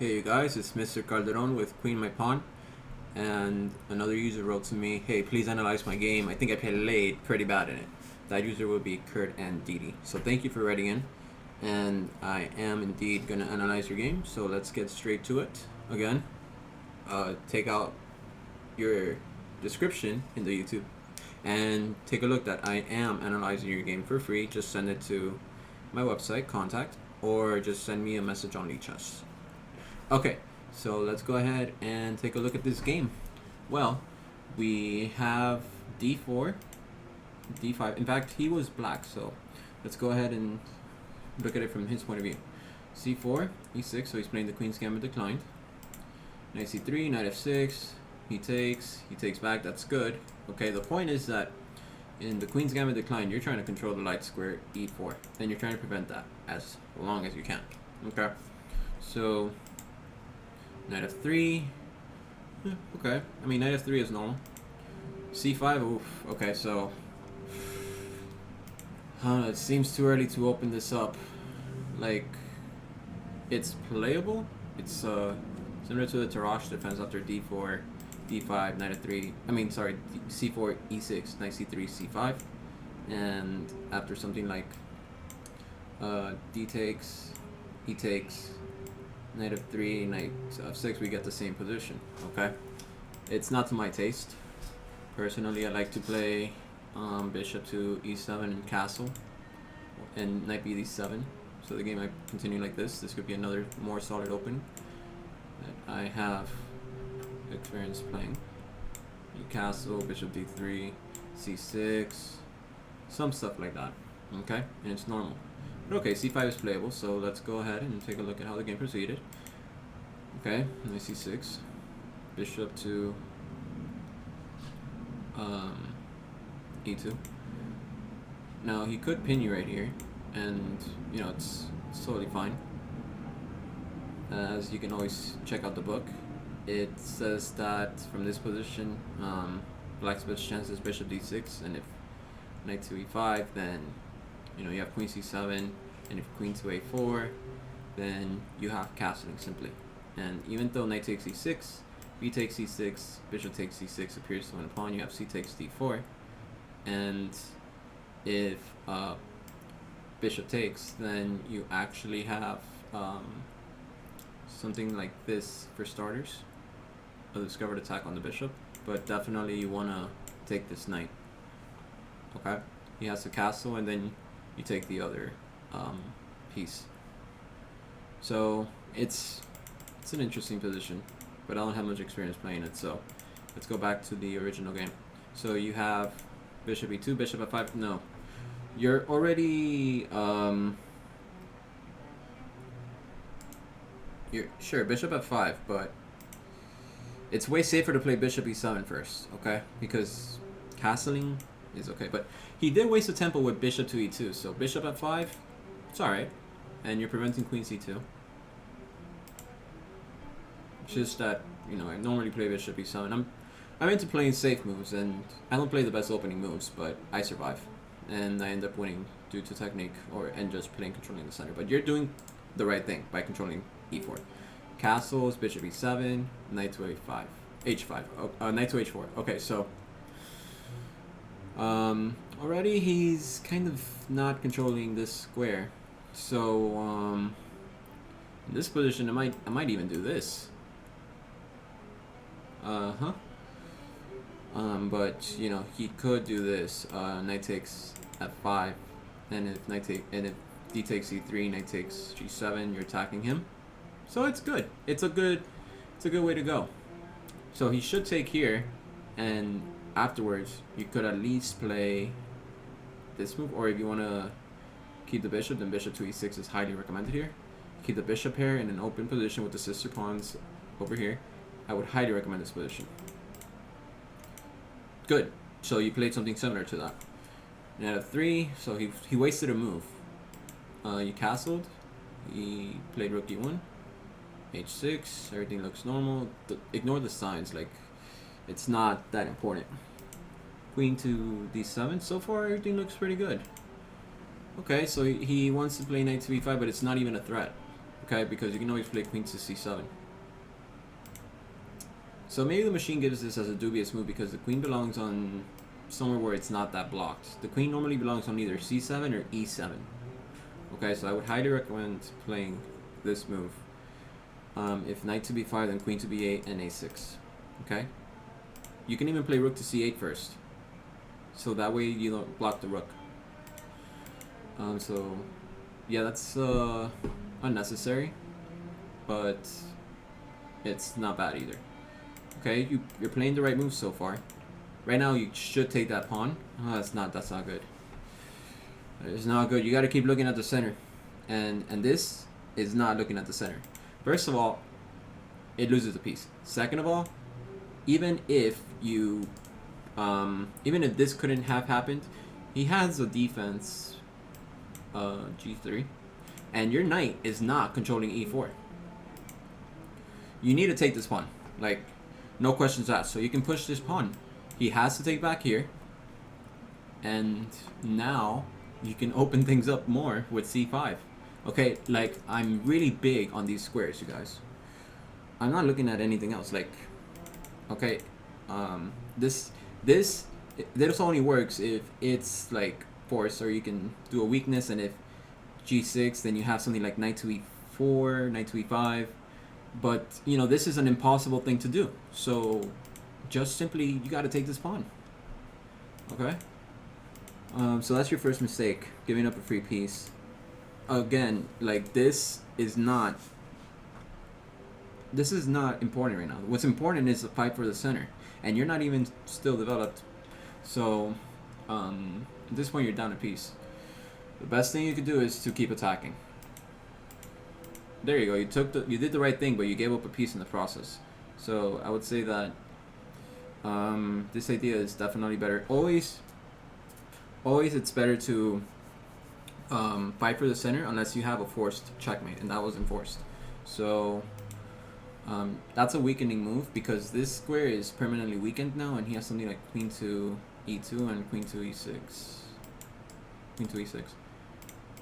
Hey you guys, it's Mr. Calderon with Queen My Pawn, and another user wrote to me, hey, please analyze my game. I think I played pretty bad in it. That user will be Kurt and Didi. So thank you for writing in, and I am indeed going to analyze your game. So let's get straight to it. Again, take out your description in the YouTube and take a look that I am analyzing your game for free. Just send it to my website, contact, or just send me a message on Lichess. Okay, so let's go ahead and take a look at this game. Well, we have d4, d5. In fact, he was black, so let's go ahead and look at it from his point of view. c4, e6, so he's playing the Queen's Gambit declined. Knight c3, knight f6, he takes back, that's good. Okay, the point is that in the Queen's Gambit declined, you're trying to control the light square e4, and you're trying to prevent that as long as you can. Okay, so knight f3, okay, I mean knight f3 is normal. c5, oof, okay, so it seems too early to open this up. Like, it's playable. It's similar to the Tarrasch defense after d4, d5, knight f3, I mean sorry, c4, e6, knight c3, c5, and after something like d takes, e takes, knight f3, knight f6, we get the same position. Okay, it's not to my taste. Personally, I like to play bishop to e7 and castle, and knight bd7. So the game might continue like this. This could be another more solid opening that I have experience playing. Castle, bishop d3, c6, some stuff like that. Okay, and it's normal. But okay, c5 is playable, so let's go ahead and take a look at how the game proceeded. Okay, knight c6, bishop to e2. Now he could pin you right here, and you know it's totally fine. As you can always check out the book, it says that from this position, black's best chance is bishop d6, and if knight to e5, then you know you have queen c7, and if queen to a4, then you have castling simply. And even though knight takes e6, b takes c6, bishop takes c6 appears to win a pawn, you have c takes d4, and if bishop takes, then you actually have something like this for starters, a discovered attack on the bishop, but definitely you want to take this knight. Okay, he has the castle, and then you take the other piece. So it's an interesting position, but I don't have much experience playing it, so let's go back to the original game. So you have bishop e2, bishop f5. No, you're already you're sure bishop f5, but it's way safer to play bishop e7 first, okay? Because castling is okay, but he did waste a tempo with bishop to e2, so bishop f5, it's alright, and you're preventing queen c2. It's just that, you know, I normally play bishop e7. I'm into playing safe moves, and I don't play the best opening moves, but I survive, and I end up winning due to technique and just playing controlling the center. But you're doing the right thing by controlling e4. Castles, bishop e7, knight to a5, h5, knight to h4. Okay, so already he's kind of not controlling this square. So in this position, I might even do this. But you know he could do this. Knight takes f5, and if d takes e3, knight takes g7, you're attacking him. So it's good. It's a good way to go. So he should take here, and afterwards you could at least play this move, or if you want to keep the bishop, then bishop to e6 is highly recommended here. Keep the bishop here in an open position with the sister pawns over here. I would highly recommend this position. Good. So you played something similar to that. Knight f3, so he wasted a move. You castled. He played rook e1. h6, everything looks normal. Ignore the signs, like it's not that important. Queen to d7, so far everything looks pretty good. Okay, so he wants to play knight to e5, but it's not even a threat. okay, because you can always play queen to c7. So maybe the machine gives this as a dubious move because the queen belongs on somewhere where it's not that blocked. The queen normally belongs on either c7 or e7. Okay, so I would highly recommend playing this move. If knight to b5, then queen to b8 and a6. Okay? You can even play rook to c8 first. So that way you don't block the rook. So, yeah, that's unnecessary. But it's not bad either. Okay, you're playing the right moves so far. Right now you should take that pawn. Oh, that's not good. It's not good. You got to keep looking at the center. And this is not looking at the center. First of all, it loses a piece. Second of all, even if this couldn't have happened, he has a defense g3, and your knight is not controlling e4. You need to take this pawn, like no questions asked. So you can push this pawn. He has to take back here, and now you can open things up more with c5. Okay, like, I'm really big on these squares, you guys. I'm not looking at anything else. Like, okay, this only works if it's like force, or you can do a weakness, and if g6, then you have something like knight to e4, knight to e5. But, you know, this is an impossible thing to do. So, just simply, you got to take this pawn. Okay? So that's your first mistake, giving up a free piece. Again, like, this is not important right now. What's important is the fight for the center, and you're not even still developed. So at this point you're down a piece. The best thing you could do is to keep attacking. There you go. You did the right thing, but you gave up a piece in the process. So I would say that this idea is definitely better. Always it's better to fight for the center unless you have a forced checkmate, and that wasn't forced. So that's a weakening move because this square is permanently weakened now, and he has something like queen to e2 and queen to e6. Queen to e6.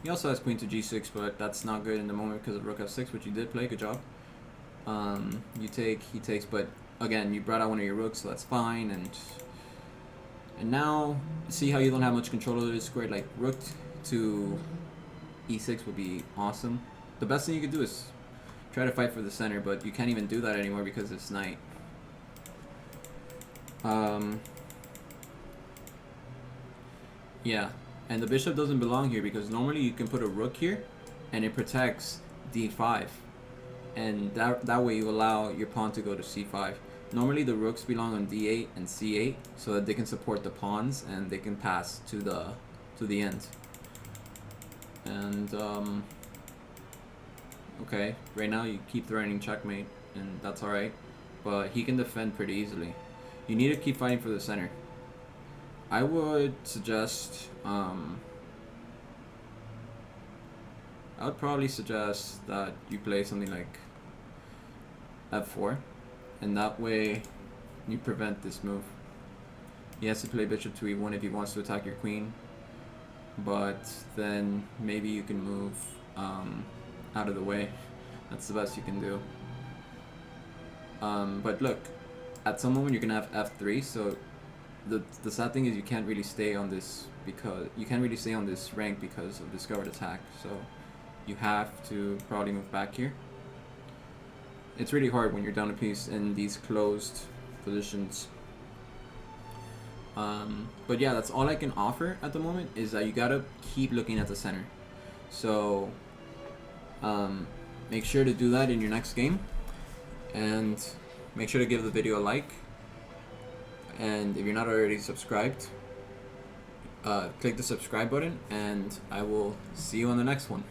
He also has queen to g6, but that's not good in the moment because of rook f6, which you did play. Good job. You take, he takes, but again, you brought out one of your rooks, so that's fine. And now, see how you don't have much control over this square. Like, rook to e6 would be awesome. The best thing you could do is try to fight for the center, but you can't even do that anymore because it's knight. Yeah, and the bishop doesn't belong here because normally you can put a rook here and it protects d5, and that way you allow your pawn to go to c5. Normally the rooks belong on d8 and c8 so that they can support the pawns and they can pass to the end. And okay, right now you keep threatening checkmate, and that's alright, but he can defend pretty easily. You need to keep fighting for the center. I would suggest I would probably suggest that you play something like f4, and that way you prevent this move. He has to play bishop to e1 if he wants to attack your queen, but then maybe you can move out of the way. That's the best you can do. But look, at some moment you're gonna have f3, so the sad thing is you can't really stay on this rank because of discovered attack. So you have to probably move back here. It's really hard when you're down a piece in these closed positions. But yeah, that's all I can offer at the moment, is that you gotta keep looking at the center. So make sure to do that in your next game, and make sure to give the video a like. And if you're not already subscribed, click the subscribe button, and I will see you on the next one.